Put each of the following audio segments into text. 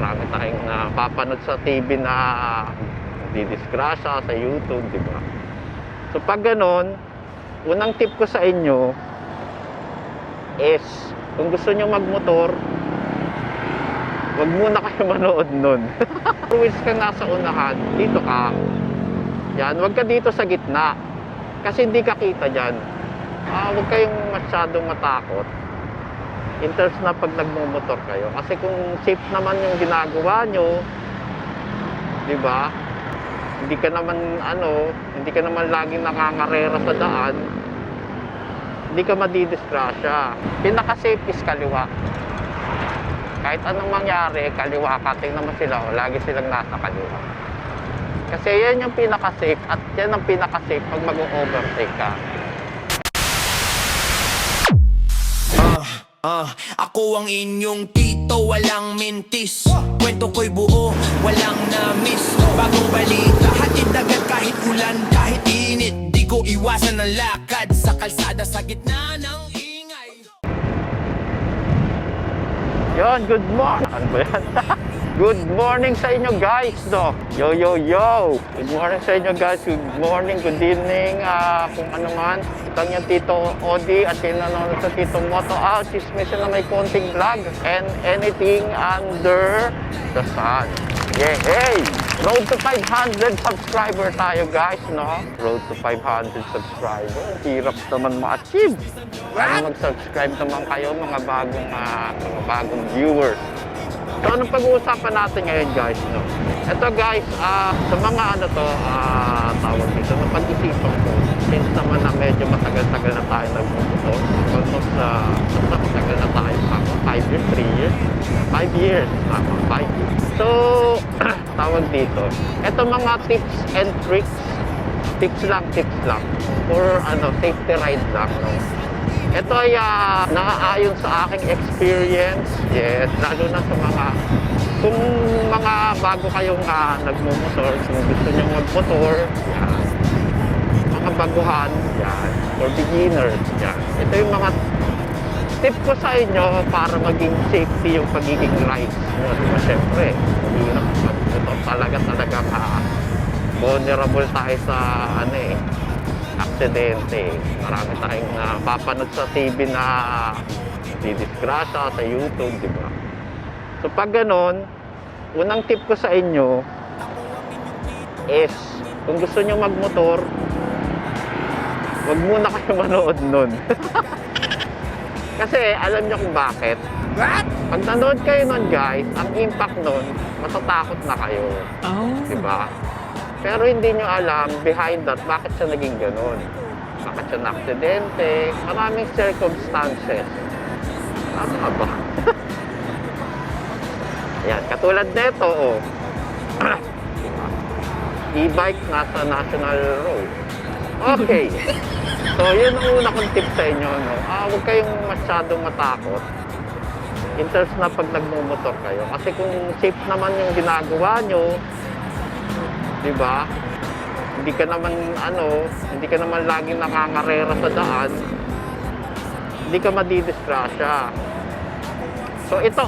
Marami tayong napapanood sa TV na didisgrasya sa YouTube, di ba? So pag ganon, unang tip ko sa inyo is kung gusto nyo magmotor, wag muna kayo manood nun. Rules ka nasa unahan, dito ka. Yan, wag ka dito sa gitna. Kasi hindi ka kita dyan. Wag kayong masyadong matakot. In terms na pag nagmumotor kayo. Kasi kung safe naman yung ginagawa nyo, di ba? Hindi ka naman laging nakangarera sa daan, hindi ka madidisgrasya. Pinaka-safe is kaliwa. Kahit anong mangyari, kaliwa ka, tingnan mo sila, lagi silang nasa kaliwa. Kasi yan yung pinaka-safe, at yan ang pinaka-safe pag mag-overtake ka. Ako ang inyong tito, walang mintis. Kwento ko'y buo, walang na-miss. Bagong balita, hatid agad kahit ulan, kahit init. Di ko iwasan ang lakad sa kalsada sa gitna ng ingay. Yon, good morning. Ano ba yan? Good morning sa inyo guys, no? Yo, yo, yo! Good morning sa inyo guys. Good morning, good evening, kung ano man. Itang yung Tito Odi at sinanonood sa Tito Moto Out. Chismis na may konting vlog and anything under the sun. Yeah, hey! Road to 500 subscriber tayo guys, no? Road to 500 subscriber. Hirap naman ma-achieve. Mag-subscribe naman kayo mga bagong viewers. So, anong pag-uusapan natin ngayon guys, no? Ito guys, sa mga tawag dito, napag-isipan ko. Since naman na medyo matagal-tagal na tayo nagmumotor. Almost, matagal na tayo. 5 years, 3 years? 5 years. 5 years. So, tawag dito. Ito mga tips and tricks. Tips lang. For, safety ride lang, no? Ito ay nakaayon sa aking experience. Yes, lalo na sa kung mga bago kayong nagmumotor, kung gusto nyo magmotor, yan. Mga baguhan, yan. For beginners, yan. Ito yung mga tip ko sa inyo para maging safety yung pagiging rides nyo. Diba, syempre, ito talaga vulnerable tayo sa aksidente. Marami tayong napapanood sa TV na didisgrasya sa YouTube, di ba? So pag ganon, unang tip ko sa inyo is kung gusto nyo magmotor, wag muna kayo manood nun. Kasi alam nyo kung bakit. Pag nanood kayo nun guys, ang impact nun, matatakot na kayo. Di ba? Pero hindi nyo alam behind that, bakit siya naging ganun. Bakit siya na-aksidente. Maraming circumstances. Ano ka ba? Ayan, katulad nito, e-bike nasa national road. Okay. So, yun ang una kong tip sa inyo, no? Huwag kayong masyadong matakot in terms na pag nagmumotor kayo. Kasi kung safe naman yung ginagawa nyo, diba? Hindi ka naman laging nakangarera sa daan, hindi ka madidisgrasya. So ito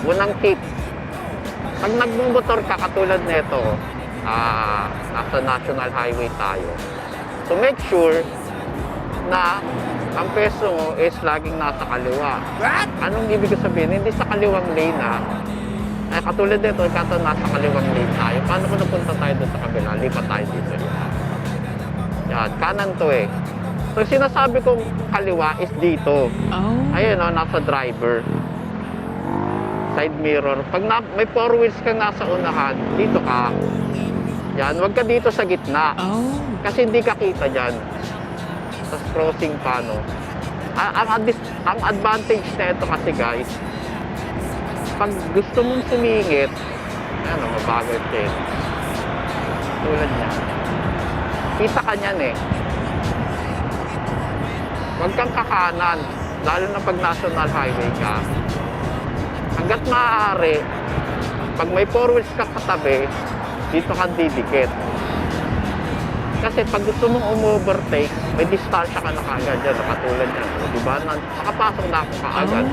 unang tip. Pag nagmumotor ka katulad nito, nasa national highway tayo. So make sure na ang peso mo is laging nasa kaliwa. Anong ibig sabihin? Hindi sa kaliwang lane katulad dito, nasa kaliwang lane tayo. Paano kung napunta tayo doon sa kabila? Lipat tayo dito. Yan, kanan to eh. So, sinasabi kong kaliwa is dito. Ayun, nasa driver. Side mirror. Pag may 4 wheels kang nasa unahan, dito ka. Yan, wag ka dito sa gitna. Kasi hindi ka kita dyan. Tapos crossing pa, no? Ang advantage na ito kasi guys, pag gusto mong sumingit, mabagal siya. Tulad niya. Kita ka niyan eh. Huwag kang kakanan, lalo na pag national highway ka. Hanggat maaari, pag may 4 wheels ka katabi, dito ka didikit. Kasi pag gusto mong umovertake, may distansya ka na kaagad dyan, katulad niyan. Diba? Nakapasok na ako kaagad.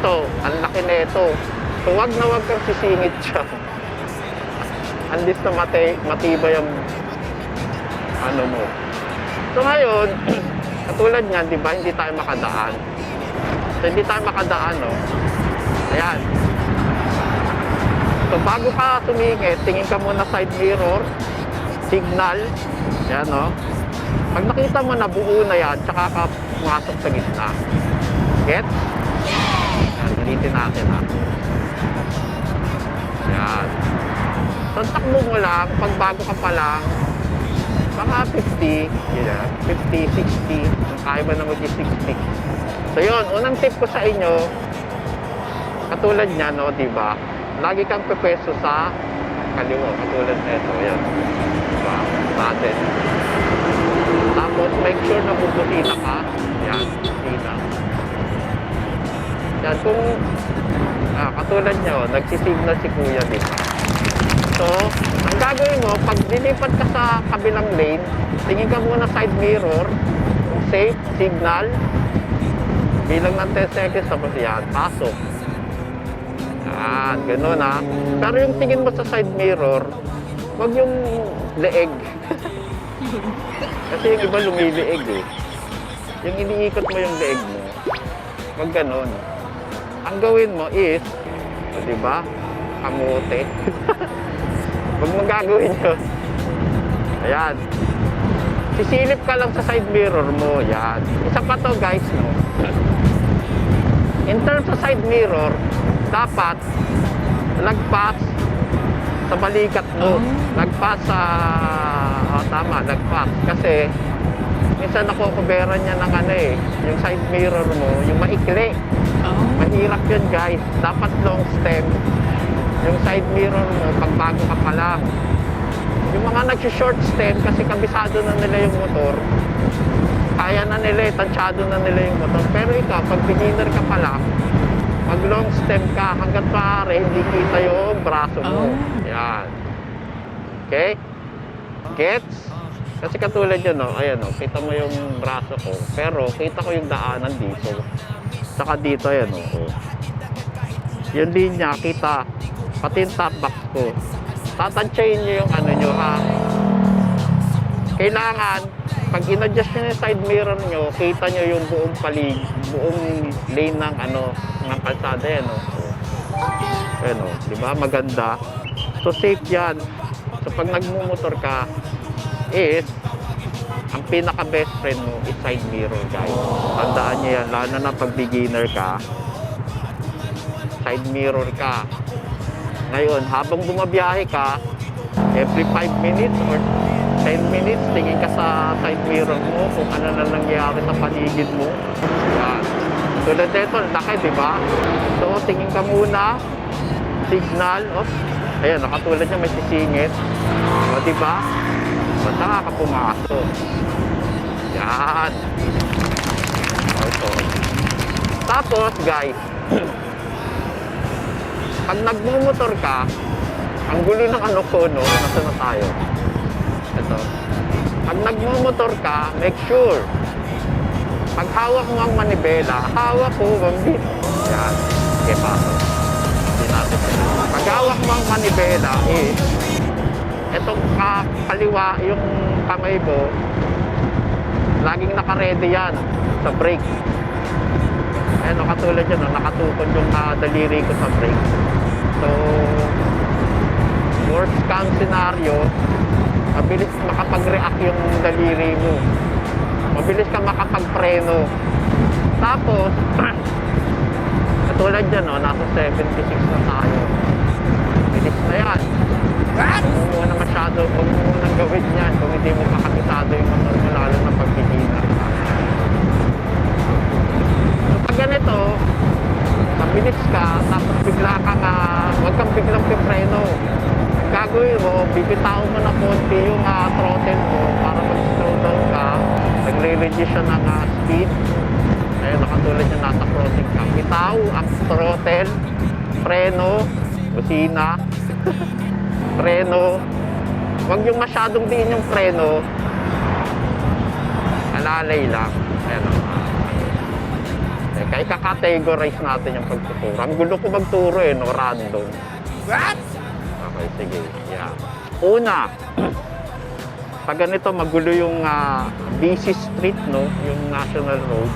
ito, ang laki na ito. So, wag na wag kang sisingit siya. Unless na matibay ang ano mo. So ngayon, katulad niyan, di ba, hindi tayo makadaan. So hindi tayo makadaan, no? Ayan. So bago ka tumingin, tingin ka muna side mirror, signal, ayan, no? Pag nakita mo na buo na yan, tsaka ka pumasok sa gitna. Get? Ayan, ulitin natin, ha? Ayan. So takbo mo lang, pag bago ka pa lang, mga 50, yun, 50, 60, ang kaya ba na mag-60. So yun, unang tip ko sa inyo, katulad niya, no, di ba? Lagi kang pepwesto sa kaliwa, katulad nito, yan. Diba? Natin. Tapos, make sure na bubusina ka. Yan, busina. Yan, kung, katulad nyo, nagsisignal si kuya, di ba? So, ang gagawin mo, pag dilipat ka sa kabilang lane, tingin ka muna side mirror, safe, signal, bilang ng 10 seconds, tapos yan, pasok. Yan, ganun ha. Pero yung tingin mo sa side mirror, wag yung leeg. Kasi yung iba lumilieg eh. Yung iniikot mo yung leeg mo, wag ganun. Ang gawin mo is, di ba, kamote. Huwag mong gagawin yun. Ayan. Sisilip ka lang sa side mirror mo. Yan. Isa pa to guys, no? In terms sa side mirror, dapat lagpas sa balikat mo. Lagpas sa... tama, lagpas. Kasi minsan nakukuberan niya ng ano eh. Yung side mirror mo, yung maikli. Mahirap yun guys. Dapat long stem. Yung side mirror mo, pag bago ka pa lang. Yung mga nag-short stem, kasi kabisado na nila yung motor, kaya na nila, tansyado na nila yung motor. Pero ikaw, pag beginner ka pa lang, pag long stem ka, hanggang maaari, hindi kita yung braso mo. Yan. Okay? Gets? Kasi katulad yun, no? Ayan, no? Kita mo yung braso ko. Pero, kita ko yung daanan dito. Saka dito, ayan, no? Yung linya, kita. Pati yung top box ko. Tatansyahin nyo yung ano nyo, ha? Kailangan, pag in-adjust nyo yung side mirror nyo, kita nyo yung buong buong lane ng ano, ng kalsada yan, no? Ano, di ba? Maganda. So, safe yan. So, pag nagmumotor ka, is, ang pinaka-best friend mo is side mirror, guys. Tandaan nyo yan, lalo na pag beginner ka, side mirror ka. Ngayon, habang bumabiyahe ka, every 5 minutes or 10 minutes, tingin ka sa side mirror mo kung ano na nangyayari sa paligid mo. Yan. Tulad dito, laki, di ba? So, tingin ka muna, signal, ayan, nakatulad niya, may sisingit. O, di ba? O, saka ka pumasok. Yan. O, ito. Tapos, guys, pag nagmumotor ka, ang gulo ng ano ko, no? Nasa na tayo? Ito. Pag nagmumotor ka, make sure, pag hawak mo ang manibela, hawak ko, bambit. Yan. Okay, pasok. Hindi natin. Pag hawak mo ang manibela, itong kaliwa, yung kamay mo, laging naka-ready yan sa brake. Ayan, katulad yan, nakatukod yung daliri ko sa brake. So, worst case scenario, mabilis makapag-react yung daliri mo. Mabilis ka makapag-preno. Tapos, katulad yan, nasa 76 na tayo. Bilis na yan. Huwag mo muna masyado, huwag mo munang gawin yan kung hindi mo makakitado yung motor mo, lalo na pag-beginner ka. So, pag ganito, mabilis ka, tapos bigla ka nga, huwag kang biglang pipreno. Ang gagawin mo, bibitaw mo na konti yung throttle mo para mag-slow down ka. Nagre-reduce siya ng speed. Ayun, nakatulad yung nasa crossing ka. Bitaw ang throttle, preno, busina, preno. Huwag yung masyadong diin yung preno. Alalay lang. Ayan, Kaya ika-categorize natin yung pagtuturo. Ang gulo ko magturo eh, no? Random. What? Okay, sige. Yeah. Una, pag ganito magulo yung busy street, no? Yung National Road.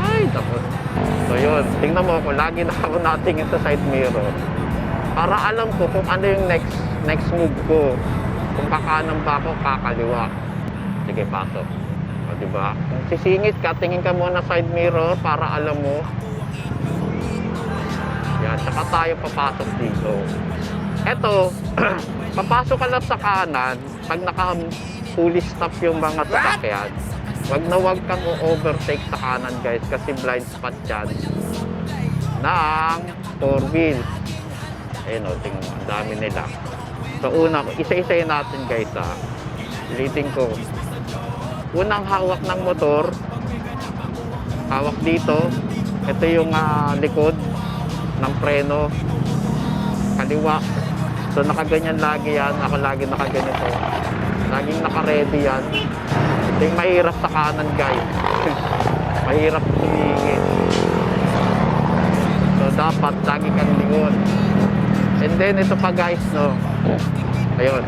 Ay, tapos. So yun, tingnan mo ako, lagi na ako natingin sa side mirror. Para alam ko kung ano yung next move ko. Kung kakanan ba ako, kakaliwa. Sige, pasok. O, diba? Kung sisingit ka, tingin ka muna side mirror para alam mo. Yan, saka tayo papasok dito. Eto, papasok ka lang sa kanan, pag naka-fully stop yung mga sasakyan, wag na wag kang overtake sa kanan guys, kasi blind spot yan ng 4-wheel. Ayun o, tingnan mo, ang dami nila. So una, isa-isayin natin guys ha. Ulitin ko. Unang hawak ng motor, hawak dito. Ito yung likod ng preno. Kaliwa. So nakaganyan lagi yan. Ako lagi nakaganito. Laging naka-ready yan. Ito yung mahirap sa kanan guys. Mahirap tumingin. So dapat lagi kang lingon. And then ito pa guys, no. Ayun.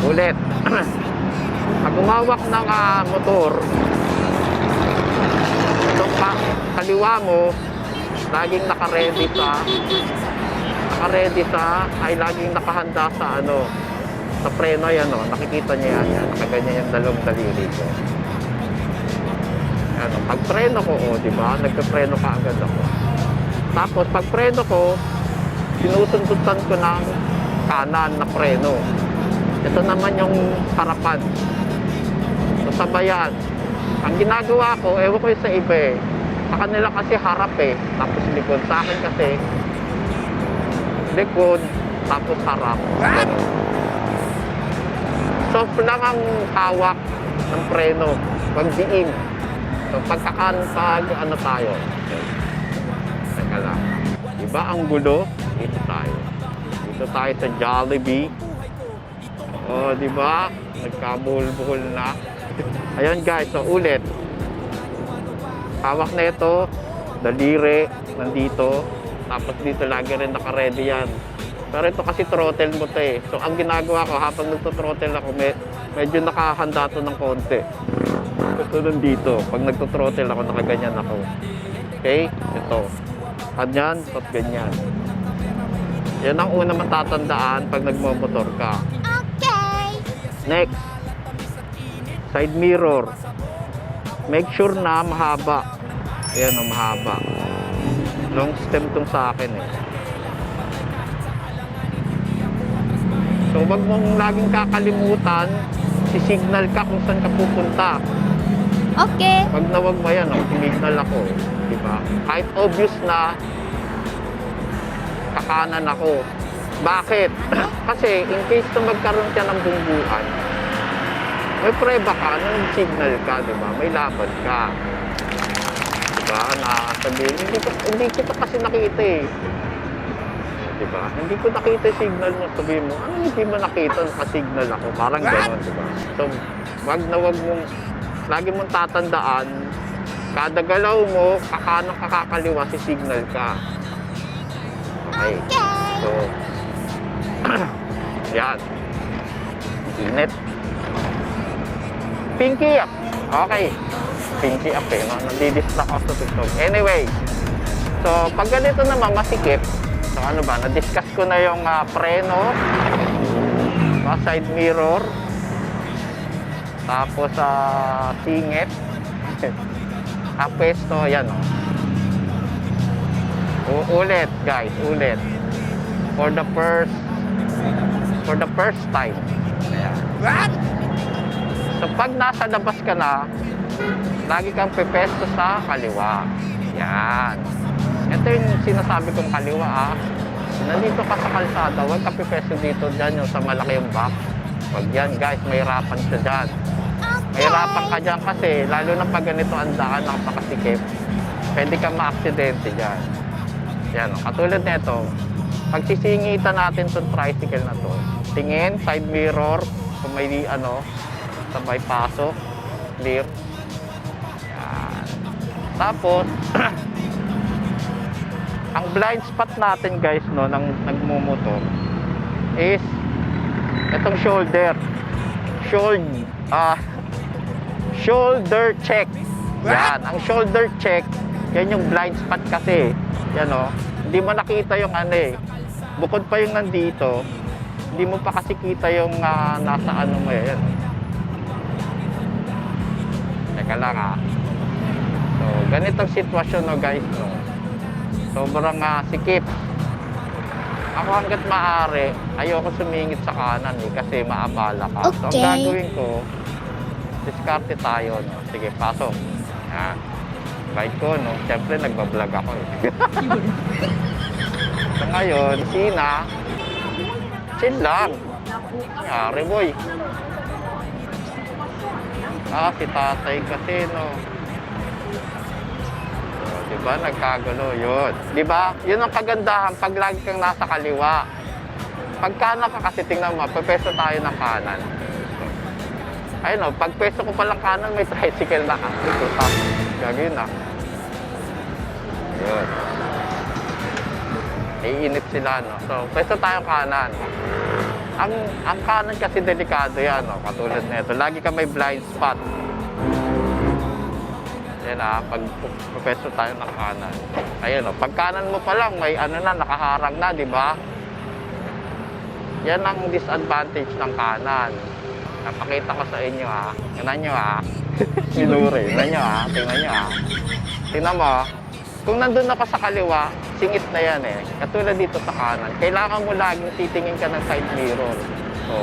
Ulit. Pag umawak ng motor, itong kaliwa mo, laging naka-ready sa, ay laging nakahanda sa sa preno yan, no. Nakikita niya yan. Nakaganyan yung dalawang daliri ko. Ano, pag preno ko, di ba? Nagpe-preno ka agad ako. Tapos pag preno ko, sinusundutan ko ng kanan na preno. Ito naman yung harapan. So sabayan. Ang ginagawa ko, ewan ko yung sa iba eh. Sa kanila kasi harap eh, tapos likod. Sa akin kasi, likod, tapos harap. Soft lang ang hawak ng preno. Pag diin. So pagkakan, tayo. Okay. Teka lang. Diba ang gulo? Dito tayo. Dito tayo sa Jollibee. O, diba? Nagkabuhol-buhol na. Ayun guys, so ulit. Hawak na ito. Daliri. Nandito. Tapos dito lagi rin naka-ready yan. Pero ito kasi throttle mo ito eh. So ang ginagawa ko, habang nagtothrottle ako, medyo nakahanda ito ng konti. Ito nandito. Pag nagtothrottle ako, nakaganyan ako. Okay? Ito. Ganyan, tot ganyan. Yan ang una matatandaan pag nagmamotor ka. Okay. Next, side mirror. Make sure na mahaba. Ayan o, mahaba. Long stem tong sa akin eh. So, wag mong laging kakalimutan, sisignal ka kung saan ka pupunta. Okay. Wag na wag mo yan, sinignal ako. Diba? Kahit obvious na kakanan ako. Bakit? Kasi in case na magkaroon siya ng bungguan, may preba ka, signal ka, diba? May laban ka. Diba? Sabihin, hindi kita kasi nakita eh. Diba? Hindi ko nakita yung signal mo. Sabihin mo, ano hindi mo nakita? Naka-signal ako. Parang gano'n, diba? So, wag na wag mong, lagi mong tatandaan, kada galaw mo, kakanang kakakaliwa, si signal ka. Okay. So, yan. Init. Pinky up. Okay. Pinky up eh. No? Nandidistract ako sa TikTok. Anyway. So, pag ganito naman masikip, so ano ba, na-discuss ko na yung preno, side mirror, tapos singit, apesto, yan o. Ulit guys, ulit. For the first time. Ayan. What? So pag nasa labas ka na, lagi kang pepesto sa kaliwa. Yan. Ito yung sinasabi kong kaliwa Nandito ka sa kalsada, huwag ka pepesto dito dyan yung sa malaki yung box. Huwag yan guys, mahirapan siya dyan. Mahirapan ka dyan kasi, lalo na pag ganito ang daan, napakasikip, pwede kang ma-aksidente dyan. Yan, katulad nito, pag sisingitan natin itong tricycle na to, tingin, side mirror, kung may sabay pasok, clear. Yan. Tapos, ang blind spot natin guys, no, ng nagmumotor is itong shoulder. Shoulder check. Yan, ang shoulder check, yan yung blind spot kasi. Yan o, hindi mo nakita yung ano eh. Bukod pa yung nandito, hindi mo pa kasi kita yung nasa ano mo yan. Teka lang So, ganitong sitwasyon no guys, no. Sobrang sikip. Ako hanggat maaari, ayoko sumingit sa kanan eh, kasi maabala ka. So, ang Okay. gagawin ko, diskarte tayo, no. Sige, pasok. Yan. Bike ko, no. Siyempre, nagbablog ako eh. So, ngayon, Sina, chill lang. Yari, boy. Si tatay kasi, no. Diba? Nagkagulo yun. Diba? Yun ang kagandahan pag lagi kang nasa kaliwa. Pag kanan ka kasi, tingnan mo, pwesto tayo ng kanan. Ayun o, pag pwesto ko palang kanan, may tricycle na ito. Gagawin na. Yun. Iinit sila, no? So, pwesto tayo kanan. Ang kanan kasi delikado yan, no? Katulad nito. Lagi ka may blind spot. Yan pag pwesto tayo ng kanan. Ayun pag kanan mo pa lang, may ano na, nakaharang na, di ba? Yan ang disadvantage ng kanan. Napakita ko sa inyo Tingnan nyo Sinuri. Tingnan nyo Tingnan nyo Tingnan mo. Kung nandun ako sa kaliwa, singit na yan eh. Katulad dito sa kanan. Kailangan mo laging titingin ka ng side mirror. So,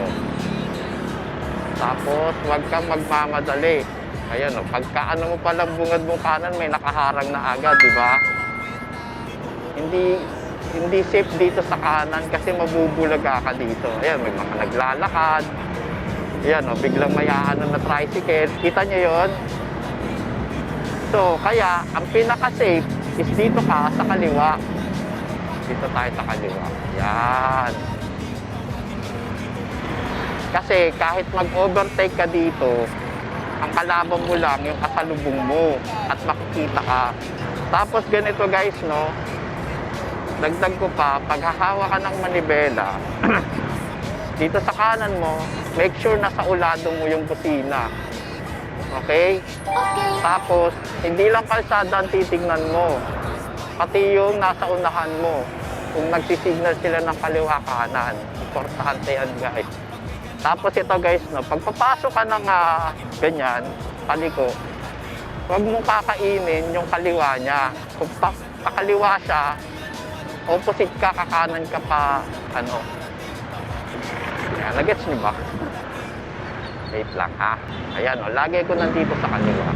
tapos, huwag kang magmamadali. Ayan pagka ano mo palang bungad mong kanan, may nakaharang na agad, di ba? Hindi safe dito sa kanan kasi mabubulaga ka dito. Ayan, may mga naglalakad. Ayan biglang may na tricycle. Kita nyo yun? So, kaya, ang pinaka-safe is dito ka sa kaliwa. Dito tayo sa kaliwa. Yan. Kasi kahit mag-overtake ka dito, ang kalaban mo lang yung kasalubong mo at makikita ka. Tapos ganito guys, no? Dagdag ko pa, paghahawa ka ng manibela, dito sa kanan mo, make sure na sa ulado mo yung busina. Okay? Tapos, hindi lang kalsada ang titignan mo. Pati yung nasa unahan mo. Kung nagsisignal sila ng kaliwa kanan. Importante yan guys. Tapos ito guys, no, pagpapasok ka ng ganyan, paliko, huwag mong kakainin yung kaliwa niya. Kung kakaliwa siya, opposite ka, kakanan ka pa, Yan, nagets niyo ba? Wait lang Ayan lagi ko nandito sa kaliwa.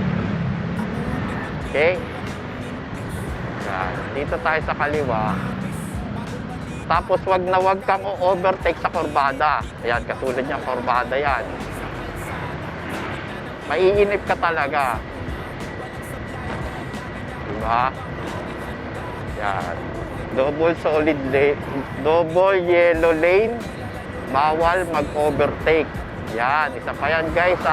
Okay? Yan, dito tayo sa kaliwa. Tapos wag kang overtake sa kurbada. Ayan, katulad niyang kurbada yan. Maiinip ka talaga. Diba? Yan. Double yellow lane. Bawal mag-overtake. Yan, isa pa yan guys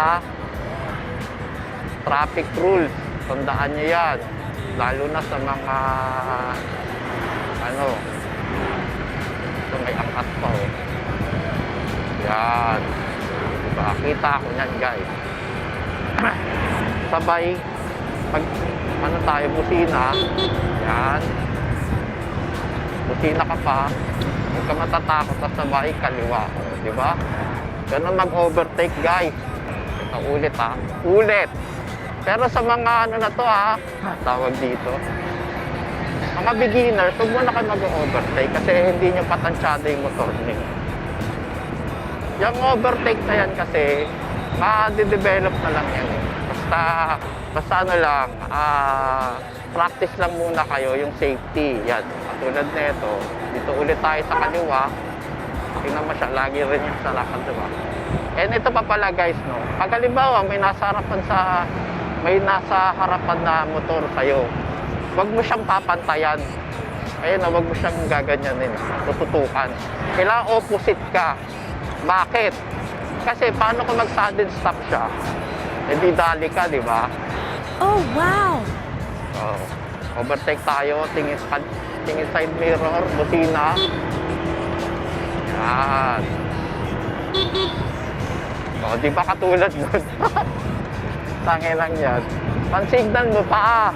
Traffic rules. Tandaan niyo yan. Lalo na sa mga may angkat pa Yan. Diba? Kita ako yan guys. Sabay pag tayo, busina. Yan. Busina ka pa. Huwag ka matatakot na sabay kaliwa. Diba? Ganun mag-overtake guys. Ito ulit Ulit. Pero sa mga na to tawag dito. Mga beginners, huwag mo na kayo mag-overtake kasi hindi nyo patansyado yung motor nyo. Yung overtake na yan kasi, ma-develop na lang yan Basta practice lang muna kayo yung safety. Yan, katulad nito, dito ulit tayo sa kaliwa. Tingnan mo siya, lagi rin yung sa lakad, diba? And ito pa pala guys, no? Pag halimbawa, may nasa harapan na motor sa'yo, huwag mo siyang papantayan. Ayun huwag mo siyang gaganyanin, tututukan. Kailangan opposite ka. Bakit? Kasi paano kung mag-sudden stop siya? Di dali ka, di ba? Oh, wow! Oh. Overtake tayo, tingin side mirror, busina. Yan. Oh, di ba katulad nun? Tangin lang yan. Pan-signal mo pa.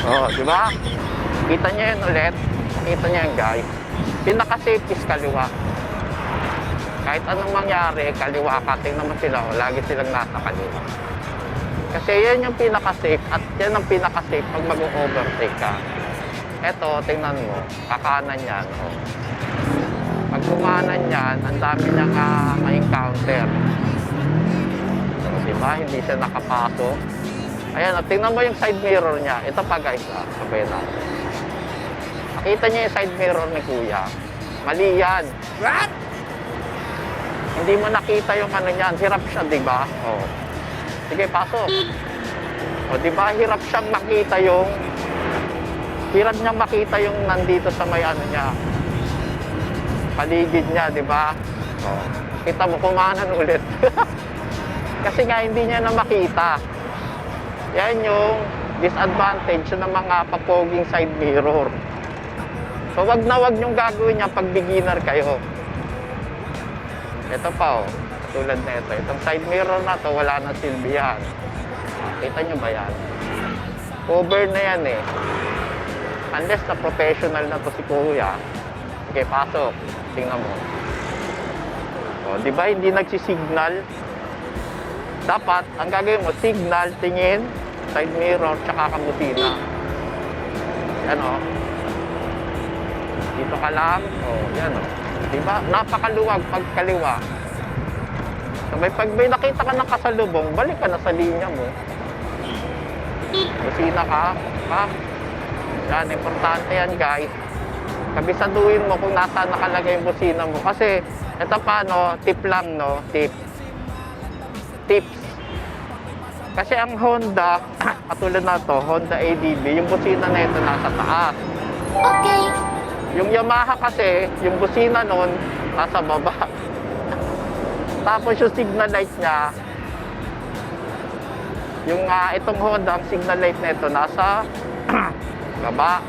Oh, di ba? Kita niyo yun ulit. Kita niyo yan, guys. Pinaka-safe is kaliwa. Kahit anong mangyari, kaliwa ka. Tingnan mo sila, oh, lagi silang nasa kaliwa. Kasi yan yung pinaka-safe at yan ang pinaka-safe pag mag-overtake ka. Eto, tingnan mo, kakanan yan. Oh. Pag kumanan yan, ang dami niyang ma-encounter. So, diba? Hindi siya nakapasok. Ayan, tingnan mo yung side mirror niya. Ito pa guys, sabihin natin. Nakita niyo yung side mirror ni Kuya. Mali yan. What? Hindi mo nakita yung ano niyan. Hirap siya, diba? Oh. Sige, pasok. O, di ba, hirap siyang makita yung nandito sa may ano niya. Paligid niya, di ba? O, kita mo, kumanan ulit. Kasi nga, hindi niya na makita. Yan yung disadvantage ng mga papoging side mirror. So, wag na wag niyong gagawin niya pag beginner kayo. Ito pa, oh. Tulad na ito. Itong side mirror na to, wala nang silbi yan. Kita nyo ba yan? Cover na yan eh. Unless na professional na to si Kuya. Sige, pasok. Tingnan mo. O, di ba hindi nagsisignal? Dapat, ang gagawin mo, signal, tingin, side mirror, tsaka kabusina. Yan o. Dito ka lang. O, yan o. Di ba? Napakaluwag pag kaliwa. So, pag may nakita ka ng kasalubong, balik ka na sa linya mo. Busina ka. Yan, importante yan guys. Kabisaduhin mo kung nasa nakalagay yung busina mo. Kasi, ito pa, no, tip lang, no, tips. Kasi ang Honda, katulad na to, Honda ADB, yung busina na ito nasa taas. Okay. Yung Yamaha kasi, yung busina nun, nasa baba. Tapos yung signal light niya, yung itong Honda, ang signal light na ito nasa baba.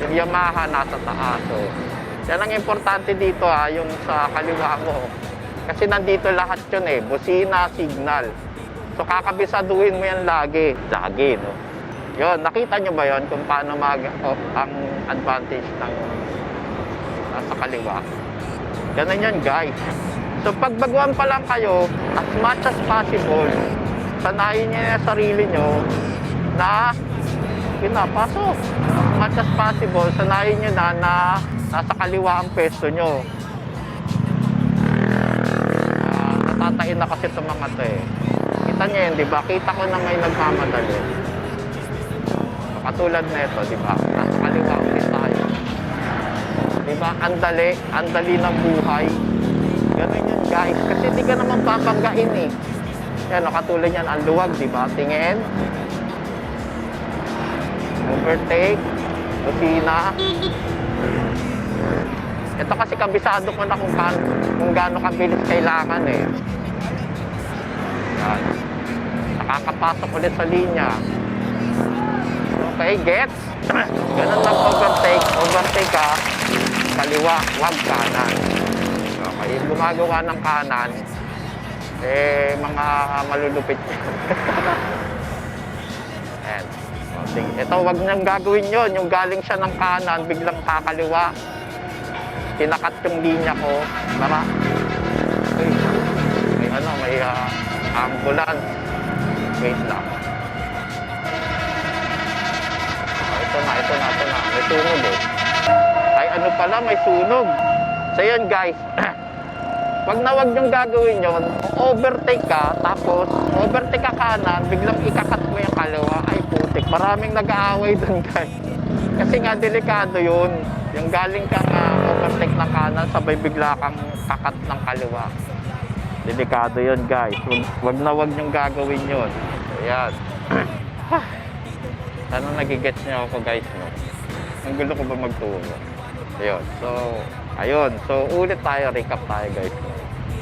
Yung Yamaha nasa taas. So, yan ang importante dito yung sa kaliwa mo. Kasi nandito lahat yun eh, busina, signal. So kakabisaduhin mo yan lagi. Lagi, no? Yun, nakita nyo ba yun kung paano ang advantage ng nasa kaliwa? Ganun yan guys. So pag baguhan pa lang kayo, as much as possible, sanayin niyo yung sarili nyo na pinapasok. As much as possible, sanayin nyo na nasa kaliwa ang pwesto nyo. Natatain na kasi itong mga to eh. Kita nyo yun, di ba? Kita ko na may nagmamadali. So, katulad na ito, di ba? Nasa kaliwa ulit tayo. Di ba? Ang dali ng buhay. Ganun yun guys. Kasi di ka naman papanggain eh. Yan o, katulad yan, ang luwag, di ba? Tingin. Overtake. Busina. Ito kasi kabisado ko na kung gaano kabilis kailangan eh. Yan. Nakakapasok ulit sa linya. Okay, gets? Ganun lang overtake. Overtake ka, kaliwa, wag kanan. Okay, gumagawa ng kanan, mga malulupit. Ayan. Ito, wag niyang gagawin yon. Yung galing siya ng kanan, biglang kakaliwa. Tinakat yung linya ko. May ambulance. Wait lang. Ito na. May sunog eh. Ay, ano pala, may sunog. So yun guys, wag na wag niyong gagawin yun. Overtake ka, tapos overtake ka kanan, biglang ikakat mo yung kaliwa. Ay putik, maraming nag-aaway dun guys. Kasi nga delikado yun. Yung galing kang overtake ng kanan, sabay bigla kang kakat ng kaliwa. Delikado yun guys. Wag na wag niyong gagawin yun. Ayan. Sana nagigets niyo ako guys, no? Ang gulo ko ba magturo? Ayun. So ulit tayo, recap tayo guys.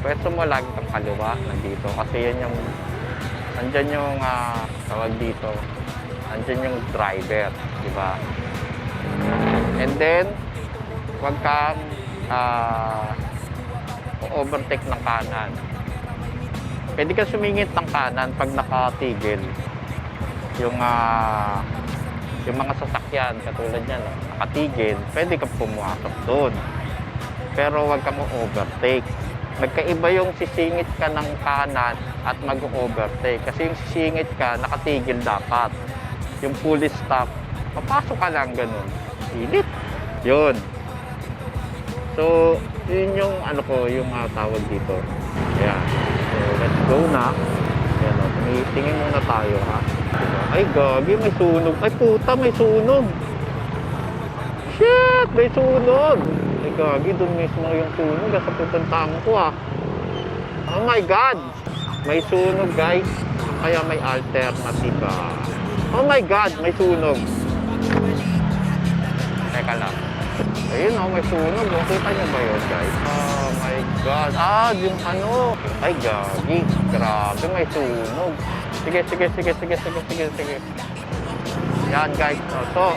Pwesto mo lagi kang kaliwa, nandito. Kasi yan yung, nandyan yung tawag dito, andyan yung driver, di ba? And then, huwag kang overtake ng kanan. Pwede ka sumingit ng kanan pag nakatigil. Yung mga sasakyan, katulad yan, nakatigil, pwede kang pumasok doon. Pero huwag kang overtake. Magkaiba yung sisingit ka ng kanan at mag-overtake. Kasi yung sisingit ka, nakatigil dapat. Yung fully stop, papasok ka lang ganun. Pilit. Yun. So, yun yung yung tawag dito. Ayan. So, let's go na. Ayan o, tingin muna tayo ha. Diba? Ay, gagi, may sunog. Ay, puta, may sunog. Shit, may sunog. Ay, gagi, dun mismo yung sunog. Sa pupuntahan ko ah. Oh my God. May sunog, guys. Kaya may alternative ah. Oh my God, may sunog. Teka lang. Ayun oh, may sunog. Kita niyo ba yun, guys? Oh my God. Yung Ay, gagi. Grabe, may sunog. Sige. Yan, guys. So,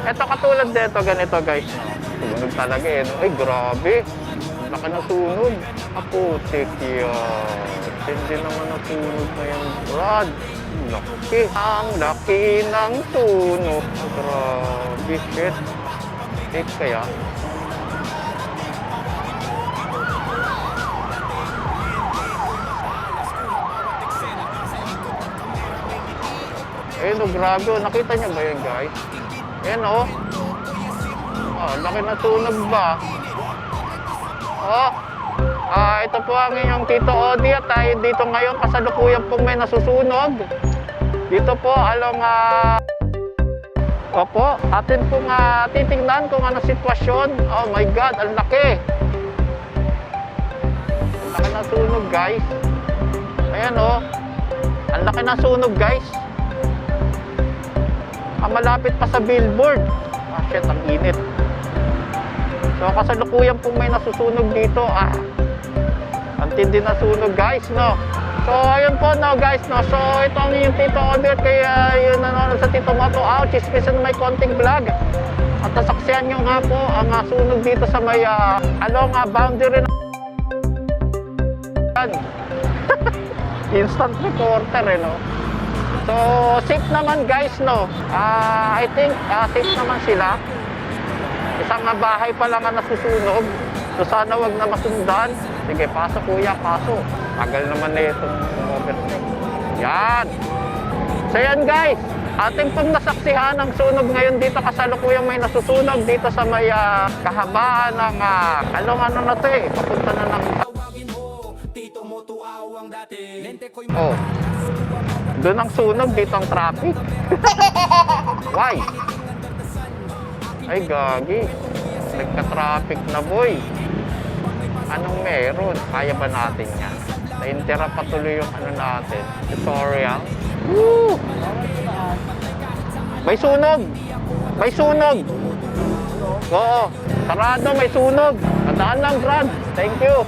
eto katulad dito, ganito, guys. Sunog talaga eh. Ay, grabe. Laki na sunog. Aputik yun. Hindi naman na sunog na yan, Brad. Laki. Ang laki ng sunog. Grabe, shit. Shit kaya. Ayun oh, grabe oh. Nakita niyo ba yun, guys? Ayun oh. Laki na sunog ba? Ito po ang inyong Tito Odi at tayo dito ngayon kasalukuyan pong may nasusunog. Dito po along Opo, atin pong titingnan kung ano sitwasyon. Oh my God, ang laki. Ang laki na sunog, guys. Ayan oh. Ang laki na sunog, guys. Malapit pa sa billboard. Shit, ang init. So, kasalukuyan pong may nasusunog dito. Ang tindi na sunog, guys, no? So, ayun po, no, guys, no? So, ito ang yung Tito Albert, kaya yun nanonood sa Tito Moto Out, chismisan may konting vlog. At nasaksihan nyo nga po ang sunog dito sa may, boundary na instant reporter, no? So, safe naman, guys, no? I think, safe naman sila. Isang bahay pa lang ang nasusunog. So, sana wag na masundan. Sige, pasok, kuya, pasok. Tagal naman na itong overtake. Yan. So, yan, guys. Ating pong nasaksihan ang sunog ngayon dito kasalukuyang may nasusunog dito sa may kahabaan ng ano na to eh. Papunta na ng... Oh. Doon ang sunog, dito ang traffic. Why? Ay, gagi. Nagka-traffic na, boy. Anong meron? Kaya ba natin yan? Naintira pa tuloy yung natin. Tutorial. Woo! May sunog! May sunog! Oo. Sarado, may sunog. Tandaan lang, Brad. Thank you.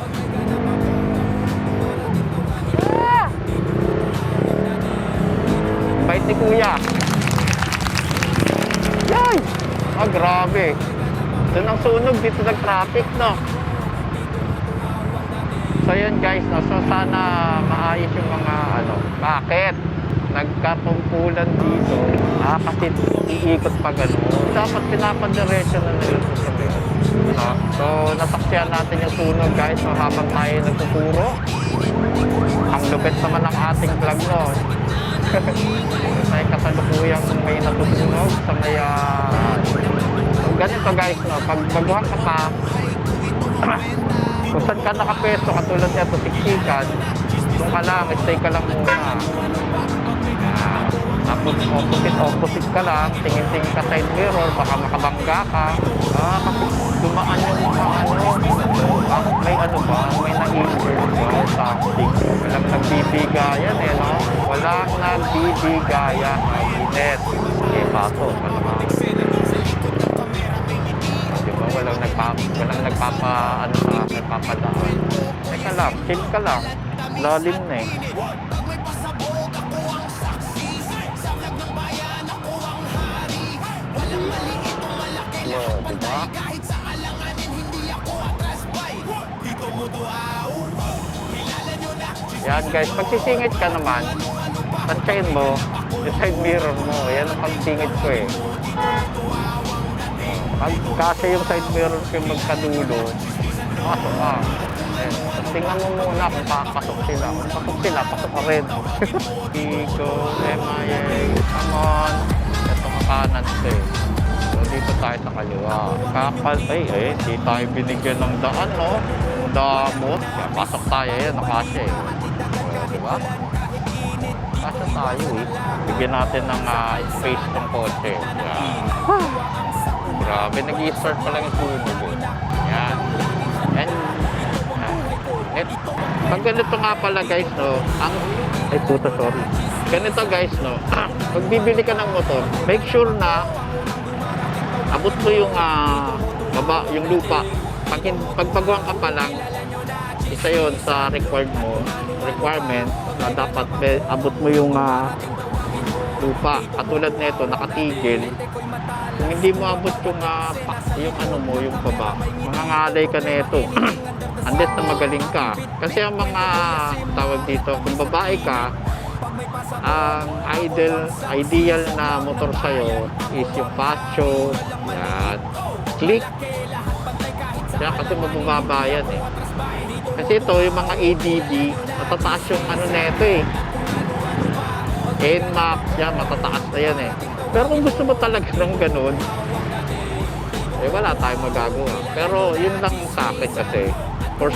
Bait ni Kuya. Yay! Grabe. Doon ang sunog, dito nag-traffic, no? So, yun, guys, no? So, sana maayos yung mga, bakit? Nagkatungkulan dito. Kasi iikot pa gano'n. Dapat pinapadiretso na nila sa mga. No? So, nasaksihan natin yung sunog, guys, no? Habang tayo nagtuturo. Ang lupit naman ng ating vlog, no? May kasalukuyang may natutunog sa may ganito, guys, no? Pag baguhan ka pa kung saan ka nakapesto katulad nito siksikan, kung ka lang, stay ka lang muna. Tapos opposite ka lang, tingin-tingin ka side mirror, baka makabangga ka. Kasi dumaan yung mga bakit may ba? May na-injure ba? Something. Walang nagbibigayan no? Walang nagbibigayan. Mainit. Paso. Diba? Walang nagpapadaan. Teka lang, chill ka lang. Lalim na eh. di ba? Kahit sa alanganin, hindi ako atras bay. Dito mo to kilala nyo na. Yan guys, pag sisingit ka naman, tansyain mo, yung side mirror mo. Yan ang pagsingit ko eh. Kasi yung side mirror ko yung magkadulo, pasok ka. Ayan. Tapos tingnan mo muna kung papasok sila. Kung pasok sila, pasok ka rin. Pico, MIA, come on. Ito ka kanan ito eh. So dito tayo sa kaliwa. Di tayo binigyan ng daan, no? Damot. Kaya pasok tayo, yan, nakasya eh. So, diba? Kasya tayo eh. Bigyan natin ng space ng kotse. Yan. Grabe, nag-i-start pa lang yung sunog eh. Yan. And, pag ganito nga pala guys, no, ay puta, sorry. Ganito guys, no, pag bibili ka ng motor, make sure na abot mo yung, yung lupa. Pagpagawan ka pa lang, isa yun sa requirement na dapat abot mo yung lupa. Katulad nito, nakatigil. Kung hindi mo abot yung yung baba, mangangalay ka nito. Unless na magaling ka. Kasi ang mga tawag dito, kung babae ka, ang ideal na motor sa'yo is yung Pacho, yan, Click. Kaya kasi mabababa yan eh. Kasi ito, yung mga ADB, matataas yung neto eh. NMAX, yan, matataas na yan eh. Pero kung gusto mo talaga ng ganun, eh wala tayong magagawa. Pero yun lang sa akin kasi, for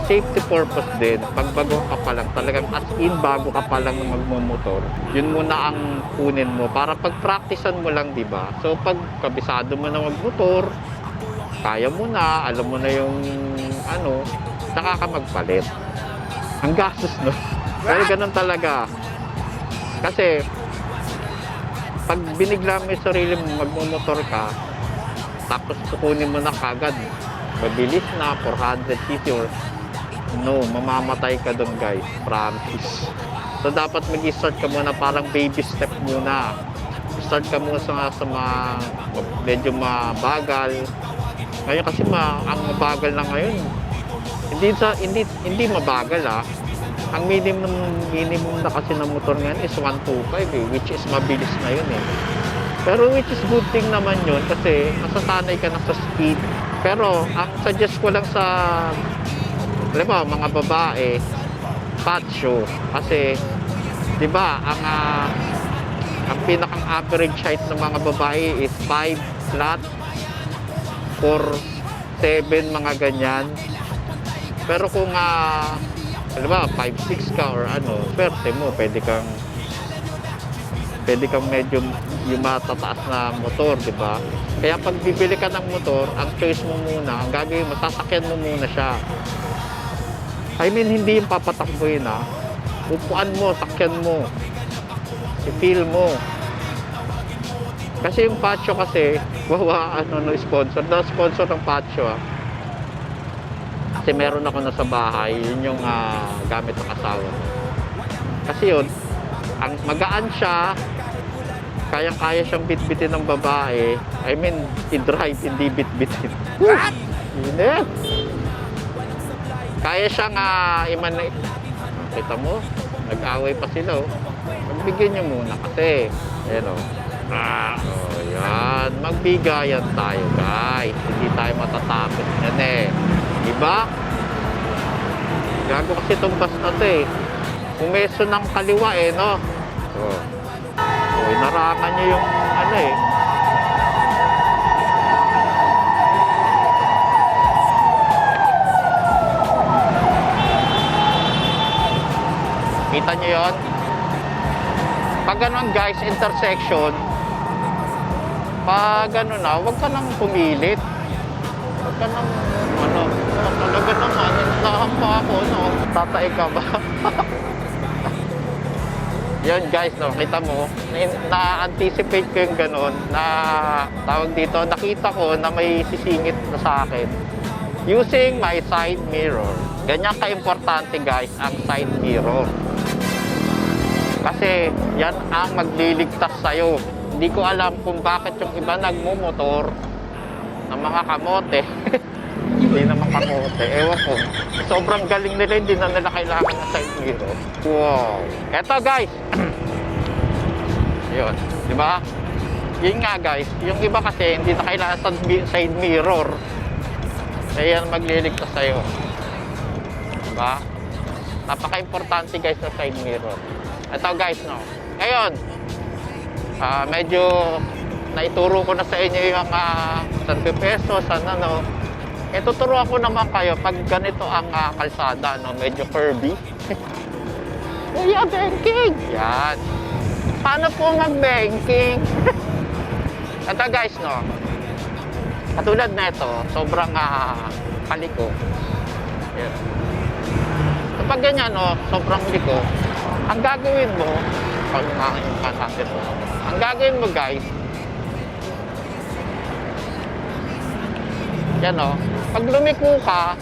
safety purpose din, pag bago ka pa lang, talagang as in bago ka pa lang magmumotor, yun muna ang kunin mo para pag-practicean mo lang, di ba? So pag kabisado mo na magmotor, kaya mo na, alam mo na yung saka ka magpalit. Ang gastos, no? Pero ganun talaga. Kasi pag binigla mo yung sarili mo, magmumotor ka, tapos kukunin mo na kagad, mabilis na, 400cc or no, mamamatay ka doon guys, promise. So dapat mag-start ka muna, parang baby step muna. Start ka muna sa medyo mabagal. Ngayon kasi ang mabagal na ngayon, hindi mabagal Ang minimum na kasi ng motor ngayon is 125 eh, which is mabilis na yun eh. Pero which is good thing naman yun kasi masasanay ka na sa speed. Pero ang suggest ko lang sa mga babae, Pacho, kasi 'di ba ang pinakang average height ng mga babae is 5 flat, 4, 7 mga ganyan. Pero kung 5'6" ka or swerte mo, pwede kang medyo yung matataas na motor, di ba? Kaya pag bibili ka ng motor, ang choice mo muna, ang gagawin mo, sasakyan mo muna siya. I mean, hindi yung papatakbuhin upuan mo, sakyan mo, i-feel mo. Kasi yung Pacho kasi, sponsor. Sponsor ng Pacho Kasi meron ako na sa bahay, yun yung gamit ng asawa ko. Kasi yun, ang magaan siya, kaya siyang bitbitin ng babae. I mean, i-drive, hindi bitbitin. What? Yun eh. Kaya siyang kita mo, nag-away pa sila Magbigyan niyo muna kasi. Ayan yan. Magbigayan tayo guys. Hindi tayo matatapos yan eh. Diba? Gago kasi itong bus na ito Umeso ng kaliwa no? Narangan niya yung Kita niyo yon? Pag ganun guys, intersection, pag huwag ka nang pumilit. Huwag ka nang talaga naman, nahampa ako, tatay ka ba? Yan guys, kita mo, na-anticipate ko yung ganun, na tawag dito, nakita ko na may sisingit na sa akin. Using my side mirror. Ganyan ka-importante guys, ang side mirror. Kasi yan ang magliligtas sa'yo Hindi ko alam kung bakit yung iba nagmumotor ng mga kamote. Hindi naman kamote. Ewan ko. Sobrang galing nila, hindi na nila kailangan ng side mirror. Wow. Eto guys. Yun. Di ba? Yun nga guys. Yung iba kasi hindi na kailangan sa side mirror. Kaya yan magliligtas sa'yo. Di ba? Napaka-importante guys ng side mirror. Eto guys, no. Ngayon, medyo naituro ko na sa inyo yung San Peso, San ano. Tuturuan ko naman kayo pag ganito ang kalsada, no, medyo curvy. Kuya, banking! Yan. Paano po mag-banking? Ito guys, no, katulad na ito, sobrang kaliko. Yan. Kapag ganyan, no, sobrang liko, ang gagawin mo, ang gagawin mo guys, yan o, pag lumiko ka,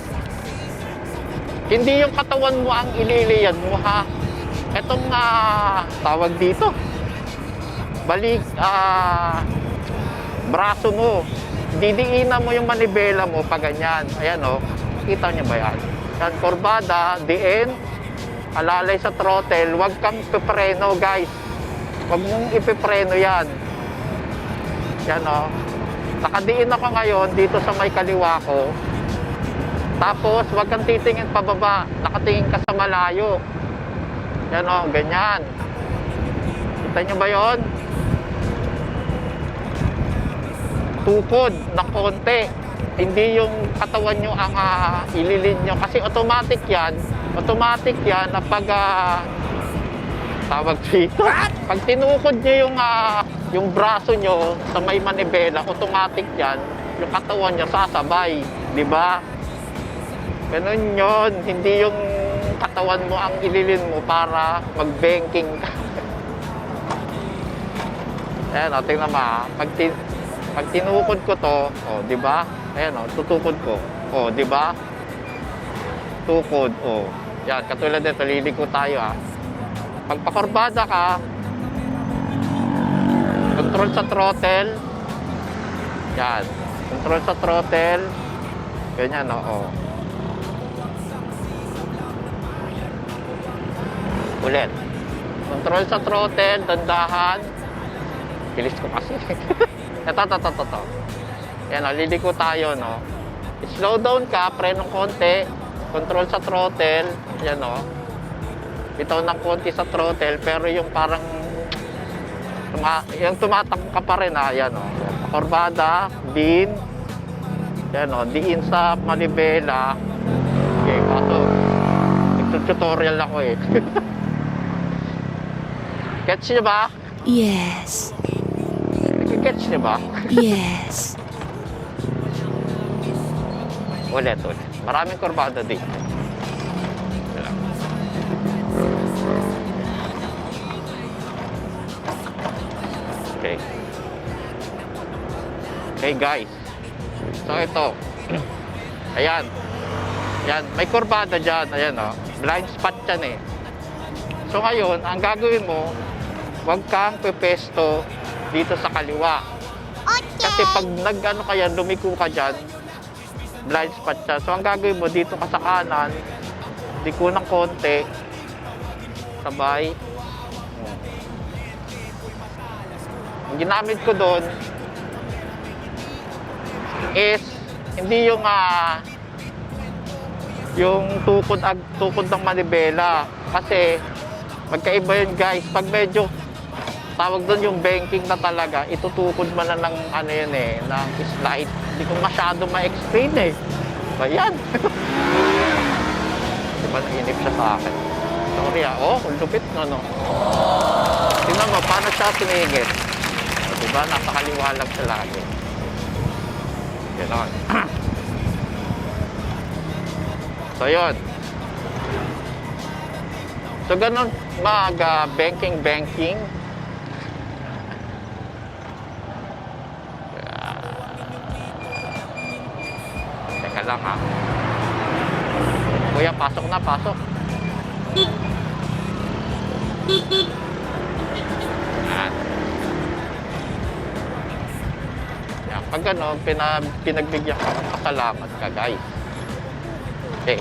hindi yung katawan mo ang ililiyan mo ha. Etong tawag dito, balik, braso mo, didiinan mo yung manibela mo pag ganyan. Ayan o, kita niyo ba yan? Yan, kurbada, diin, alalay sa throttle, huwag kang pipreno guys. Huwag mong ipipreno yan. Yan o. Nakadiin ako ngayon dito sa may kaliwa ko. Tapos, huwag kang titingin pababa. Nakatingin ka sa malayo. Yan o, ganyan. Kita nyo ba yun? Tukod na konti. Hindi yung katawan nyo ang ililin nyo. Kasi automatic yan na pag tawag dito. Pag tinukod nyo yung braso nyo sa may manibela, automatic yan, yung katawan nyo sasabay. Diba? Ganun yun. Hindi yung katawan mo ang ililin mo para mag-banking ka. Ayan o, tingnan mo ha. Pag tinukod ko to, o, diba? Ayan o, tutukod ko. O, diba? Tukod, o. Yan, katulad nito, liliko tayo ha. Pag pakurbada ka, control sa throttle. Yan. Control sa throttle. Ganyan, oo. Ulit. Control sa throttle, dandahan. Bilis ko kasi. Ito. Yan, liliko tayo, no. Slow down ka, prenong konti. Control sa throttle. Yan, no. Bitaw ng konti sa throttle, pero yung parang yung tumatakbo ka pa rin yan o. Kurbada, din. Yan o, diin sa manibela. Okay, kaso nagtutorial ako eh. Gets nyo ba? Yes. Gets nyo ba? Yes. Ulit. Maraming kurbada dito. Okay. Okay guys. So ito. Ayan. Ayan. May kurbada dyan. Ayan o. Blind spot yan eh. So ngayon, ang gagawin mo, huwag kang pepesto dito sa kaliwa. Kasi pag nag-ano ka yan, lumiko ka dyan, blind spot yan. So ang gagawin mo, dito ka sa kanan, liko ng konti, sabay. Ang ginamit ko doon is hindi yung tukod ng manibela, kasi magkaiba yun guys. Pag medyo tawag doon yung banking na talaga, itutukod mo na ng ano yun eh, ng slide. Hindi ko masyado ma-explain eh. Ba yan? Diba nainip siya sa akin? Sorry oh, lupit no. Tingnan mo, paano siya tumingin? Diba, napakaliwalag siya lagi. Ganon. So, yun. So, ganon banking. Teka lang ha. Kuya, pasok na, pasok. Yan. Pag gano'n, pinagbigyan ka, pasalamat ka, guys. Okay.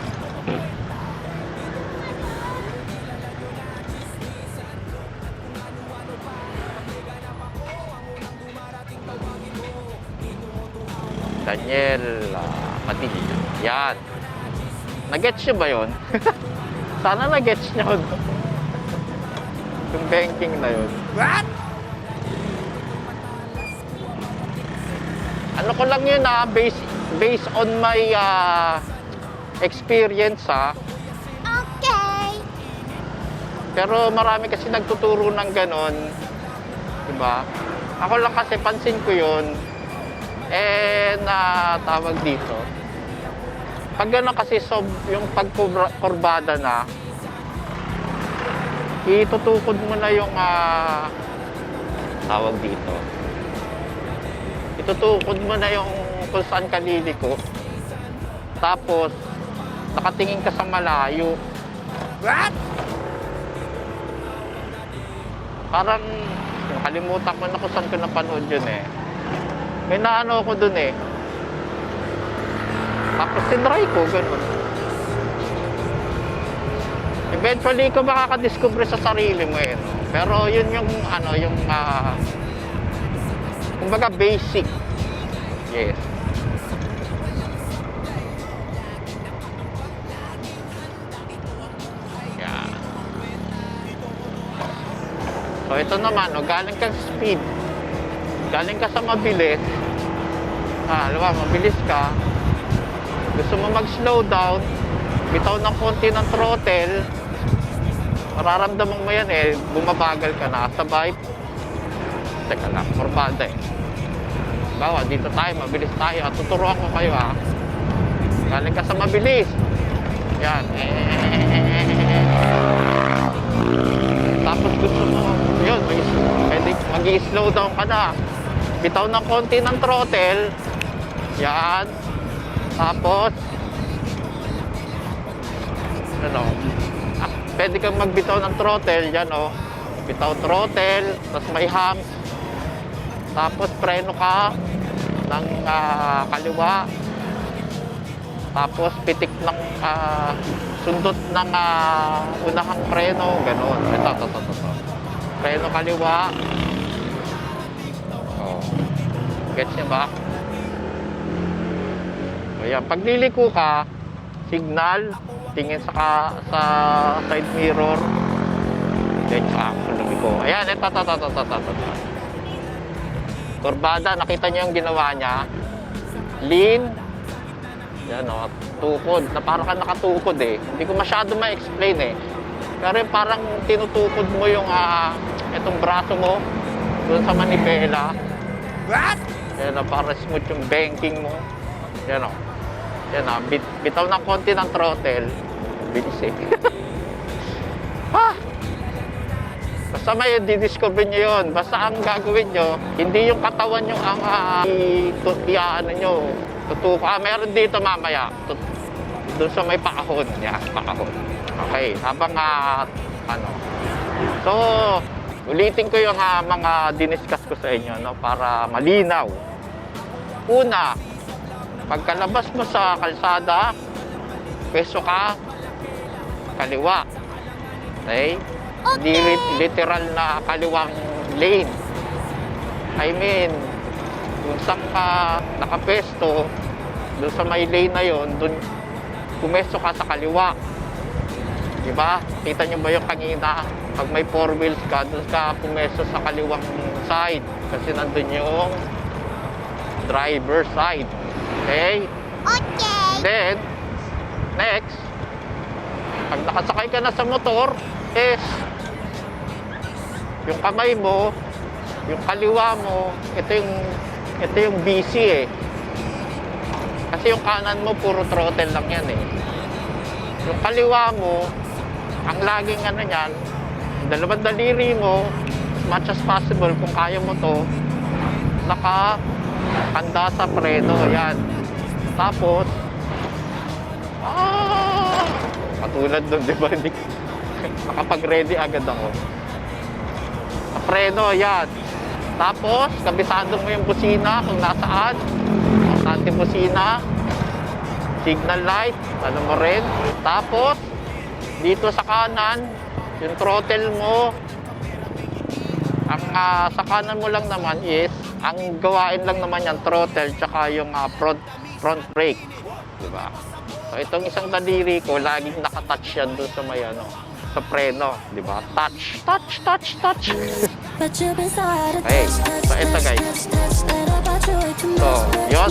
Daniel Padilla. Yan. Nag-gets nyo ba yun? Sana nag-gets nyo. Yung banking na yun. What? Ano ko lang yun based on my experience Okay. Pero marami kasi nagtuturo ng ganon. Diba? Ako lang kasi pansin ko yun. Tawag dito. Pag gano'n kasi yung pagkurbada na, itutukod mo na yung tawag dito. Itutukod mo na yung kung saan ka liliko. Tapos, nakatingin ka sa malayo. What? Parang, kalimutan ko na kung saan ko napanood yun eh. May naano ako dun eh. Tapos tinry ko, ganun. Eventually ko makakadiscover sa sarili mo eh. No? Pero yun yung, kumbaga basic. Yes. Yeah. So ito naman, galing kang speed. Galing ka sa mabilis. Alam mo, mabilis ka. Gusto mo mag-slow down, bitaw ng konti ng throttle, mararamdaman mo yan eh, bumabagal ka na. Sabay, teka lang, kurbada eh. Bawa, dito tayo, mabilis tayo. Tuturuan ko kayo Galing ka sa mabilis. Yan. Tapos gusto mo, yun, pwede mag-i-slow down ka na. Bitaw ng konti ng throttle. Yan. Tapos, pwede kang magbitaw ng throttle. Yan bitaw throttle, tapos may hams. Tapos preno ka ng kaliwa. Tapos pitik ng sundot ng unahang preno. Ganon. Ito. Preno kaliwa. Gets niyo ba? Ayan, pag liliko ka, signal, tingin sa side mirror. Then, lumiko. Ayan, ito. Kurbada, nakita niyo yung ginawa niya. Lean. Yan tukod. Na parang ka nakatukod eh. Hindi ko masyado ma-explain eh. Pero parang tinutukod mo yung itong braso mo doon sa manibela. What? Yan para smooth yung banking mo. Yan Yan bitaw ng konti ng throttle. Bilis eh. Basta may didiscover nyo yun. Basta ang gagawin nyo, hindi yung katawan nyo ang tutuko. Meron dito mamaya. Doon sa may pakahon. Yan, pakahon. Okay, habang So, ulitin ko yung mga diniscuss ko sa inyo para malinaw. Una, pagkalabas mo sa kalsada, pwesto ka, kaliwa. Okay? Hindi literal na kaliwang lane. I mean, kung saan ka nakapesto, doon sa may lane na yon, doon pumesto ka sa kaliwa. Diba? Kita nyo ba yung kanina? Pag may 4 wheels ka, doon ka pumesto sa kaliwang side. Kasi nandun yung driver side. Okay? Okay. Then, next, pag nakasakay ka na sa motor, yung kamay mo, yung kaliwa mo, ito yung busy eh. Kasi yung kanan mo, puro throttle lang yan eh. Yung kaliwa mo, ang laging niyan, dalawang daliri mo, as much as possible, kung kaya mo to, nakahanda sa preno, yan. Tapos, katulad doon, di ba? Nakapag-ready agad ako. Sa preno, yan. Tapos, kabisado mo yung busina kung nasaan. Anti-busina. Signal light, ano mo rin. Tapos, dito sa kanan, yung throttle mo, ang sa kanan mo lang naman is, ang gawain lang naman yan, throttle, tsaka yung front brake. Diba? So, itong isang daliri ko, laging nakatouch yan doon sa may ano, sa preno. Diba? Touch, touch, touch, touch. Okay, so ito guys. So, yun.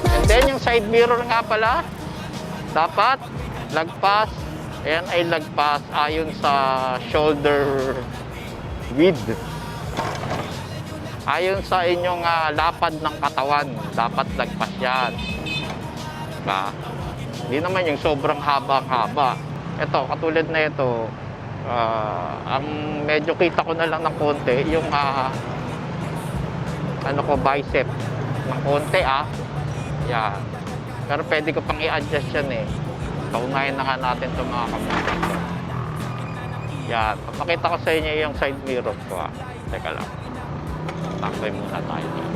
And then yung side mirror nga pala, dapat lagpas. Ayan ay lagpas ayon sa shoulder width. Ayon sa inyong lapad ng katawan, dapat lagpas yan. Diba? Hindi naman yung sobrang haba-haba. Ito, katulad na ito, ang medyo kita ko na lang ng konti, yung ano ko, bicep. Ng konti Yan. Pero pwede ko pang i-adjust yan eh. Paunahin na nga natin itong mga kamera. Yan. Papakita ko sa inyo yung side mirror ko Teka lang. Takboy muna tayo dito.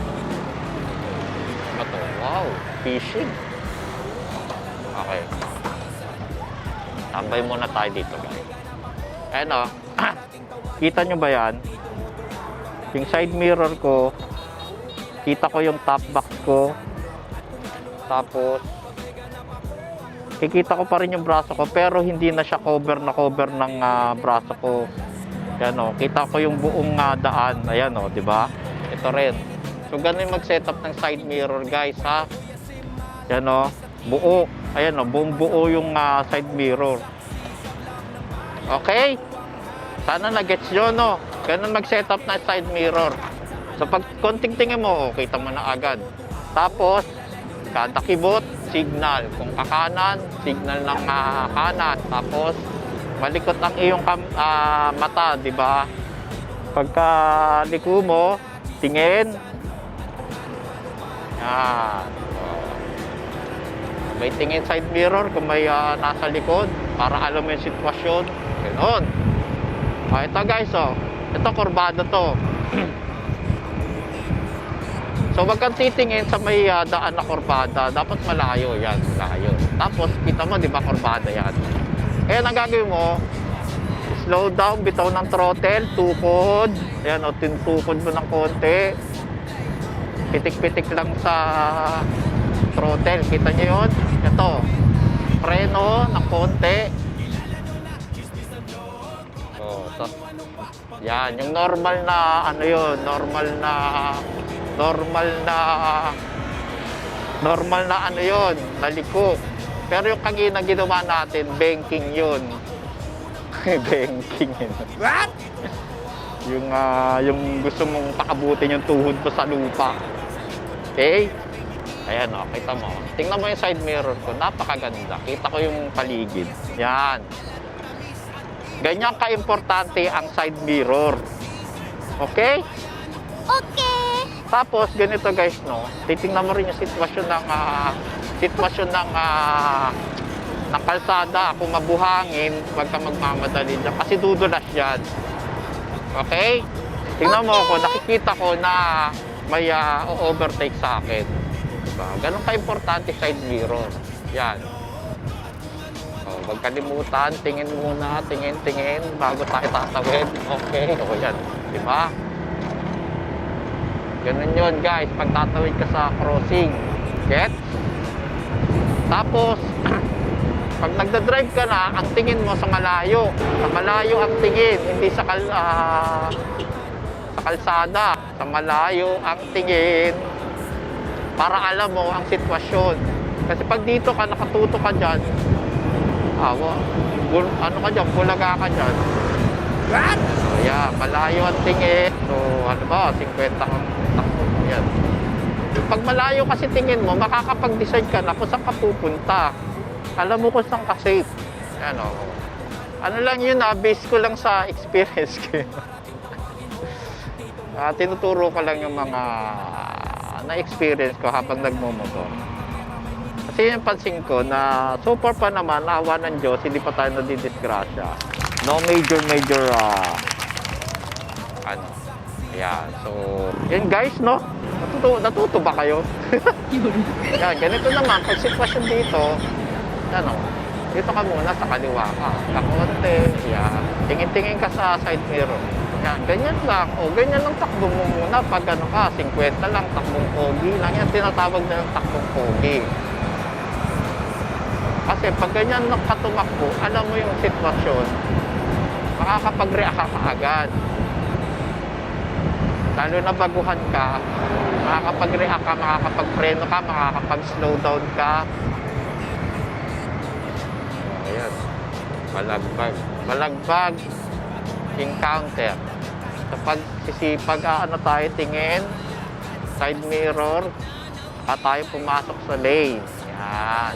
Ito, wow. Fishing. Okay. Tambay muna tayo dito guys. Ayan kita nyo ba yan? Yung side mirror ko, kita ko yung top box ko. Tapos, kikita ko pa rin yung braso ko, pero hindi na siya cover ng braso ko. Yan kita ko yung buong daan. Ayan di ba? Ito rin. So, ganun yung mag-setup ng side mirror guys Yan buo. Ayan buong buo yung side mirror. Okay? Sana na-gets nyo, Ganun mag-setup ng side mirror. So, pag konting tingin mo, kita mo na agad. Tapos, kada kibot, signal. Kung kakanan, signal ng kanan. Tapos, malikot ang iyong mata, di ba? Pagka liko mo, tingin. Yan. May tingin side mirror kung may nasa likod para alam mo yung sitwasyon. Ganon. Ito guys, ito kurbado to. So, wag kang titingin sa may daan na kurbada. Dapat malayo yan, malayo. Tapos, kita mo, di ba, kurbada yan. Kaya ang gagawin mo, slow down, bitaw ng throttle, tukod. Ayan, tinukod mo ng konti. Pitik-pitik lang sa throttle. Kita nyo yun? Ito, preno ng konti. So, yan, yung normal na, normal na naliko. Pero yung kanina ginawa natin, banking yun. Banking yun. What? Yung gusto mong pakabutin yung tuhod mo sa lupa. Okay? Ayan kita mo. Tingnan mo yung side mirror ko, napakaganda. Kita ko yung paligid. Yan. Ganyan ka-importante ang side mirror. Okay? Okay. Tapos, ganito guys, titingnan mo rin yung sitwasyon ng kalsada. Kung mabuhangin, wag kang magmamadali dyan. Kasi dudulas yan. Okay? Tingnan mo ako, nakikita ko na may overtake sa akin. Diba? Ganun ka-importante side mirror. Yan. Huwag kalimutan, tingin muna, tingin bago tayo tatawid. Okay, yan. Diba? Ganun yun guys, pag tatawid ka sa crossing. Get? Tapos, pag nagdadrive ka na, ang tingin mo sa malayo. Sa malayo ang tingin, hindi sa kalsada. Sa malayo ang tingin para alam mo ang sitwasyon. Kasi pag dito ka, nakatuto ka dyan, ano ka dyan, bulaga ka dyan. What? So, yeah, malayo ang tingin. So, 50 kang takbo. Yan. Pag malayo kasi tingin mo, makakapag-decide ka na kung saan ka pupunta. Alam mo kung saan ka safe. Ano lang yun, base ko lang sa experience ko. Tinuturo ko lang yung mga na-experience ko habang nagmumotor. Kasi yung pansin ko na so far pa naman, awa ng Diyos, hindi pa tayo nadidisgrasya. No major, Yan. So, yan guys, no? Natuto ba kayo? Yan, ganito naman. Pag sitwasyon dito, ano, dito ka muna sa kaliwa ka. Kakunti. Yan. Tingin-tingin ka sa side mirror. Yan, ganyan lang. O, ganyan lang takbo mo muna. Pag ano ka, 50 lang, takbong pogi lang. Yan, tinatawag na yung takbong pogi. Kasi pag ganyan nakatumakbo, alam mo yung sitwasyon, makakapag-react ka agad. Lalo na baguhan ka, makakapag-react ka, makakapag-preno ka, makakapag-slow down ka. Ayan. Balagbag. Balagbag. Encounter. Kapag sisipag, ano tayo tingin, side mirror, saka tayo pumasok sa lane. Yan.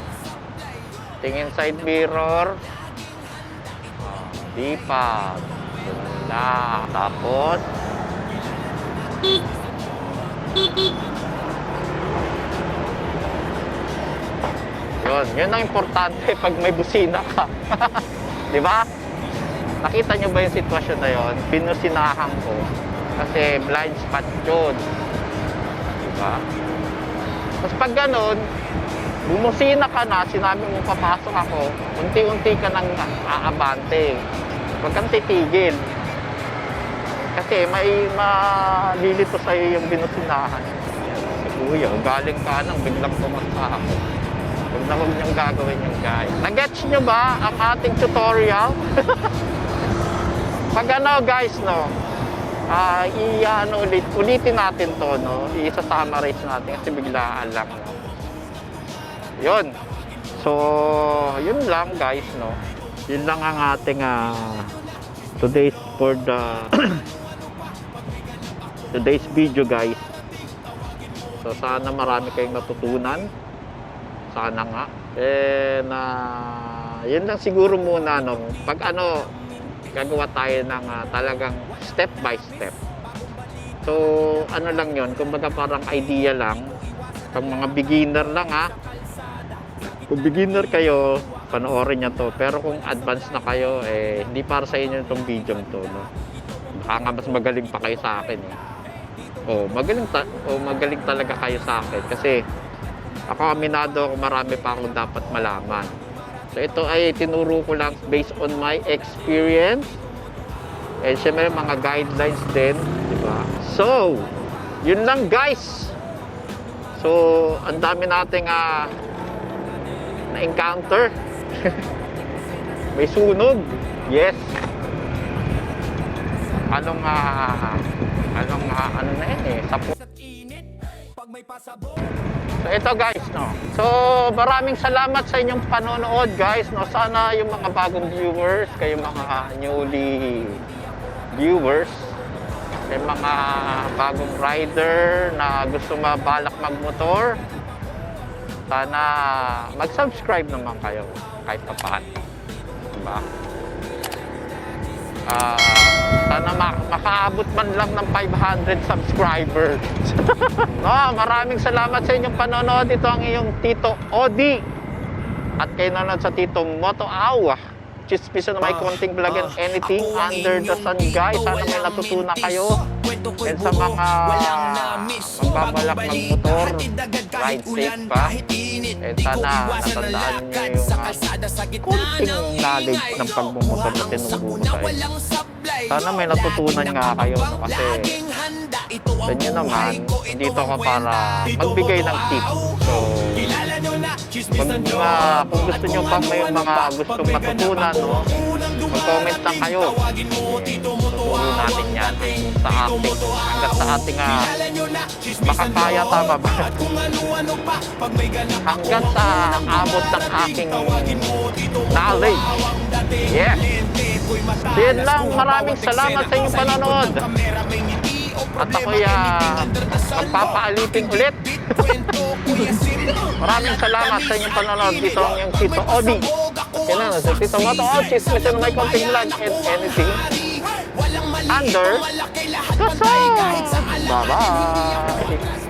Tingin side mirror. Di pa. Wala. Tapos, yun ang importante pag may busina ka. Di ba? Nakita nyo ba yung sitwasyon na yun? Pinusinahan ko. Kasi blind spot yun. Di ba? Tapos pag ganun, bumusina ka na, sinabi mo papasok ako, unti-unti ka nang aabante. Huwag kang titigil. Kasi may malilito sa'yo yung binusinahan. Si Kuya, galing ka nang biglang tumakta ako. Huwag na huwag niyang gagawin yung guys. Nag-gets nyo ba ang ating tutorial? Pag ano guys, no, ulitin natin to, no, isa-summarize natin kasi biglaan lang, no. Yun. So, yun lang guys, no. Yun lang ang ating today's for the today's video guys. So, sana marami kayong natutunan. Sana nga. And, yun lang siguro muna, no. Pag ano, gagawa tayo ng talagang step by step. So, ano lang yun, kumbaga parang idea lang. Pag mga beginner lang kung beginner kayo, panoorin nyo to. Pero kung advanced na kayo, hindi para sa inyo itong video to, no? Baka nga mas magaling pa kayo sa akin, magaling talaga kayo sa akin. Kasi, ako aminado ako, marami pa akong dapat malaman. So, ito ay tinuro ko lang based on my experience. And syempre, mga guidelines din, di ba? So, yun lang guys. So, ang dami nating na-encounter. May sunog. Yes. Ano na yun sapo. So ito guys, no. So maraming salamat sa inyong panonood guys, no. Sana yung mga bagong viewers, kayo mga newly viewers, may mga bagong rider na gusto mabalak magmotor, sana mag-subscribe naman kayo kahit paano. Diba? Sana makaabot man lang ng 500 subscribers. No, maraming salamat sa inyong panonood. Ito ang iyong Tito Odi. At kayo nanonood sa Tito Moto Awa. Chismiso na may konting vlog and anything under the sun guys. Sana may natutunan kayo. And sa mga magbabalak magmotor, ride safe pa. And sana natandaan nyo yung konting knowledge ng pagmumotor na tinuro ko sa inyo. Sana may natutunan nga kayo, no? Kasi sa inyo naman, dito ka para magbigay ng tip. So, kung gusto nyo pang may mga gustong matutunan, no? Mag-comment lang kayo. Tutulong natin yan sa ating, hanggang sa ating makakaya, tama ba? Hanggang sa abot ng aking knowledge. Yeah. So yun lang, maraming salamat sa inyong panonood. At ako'y magpapaalipin ulit. Maraming salamat sa inyong panonood. Dito ang yung Tito Odi. Yan na, sa Tito Moto Chismiso na may konting vlog and anything under the sun. Bye-bye.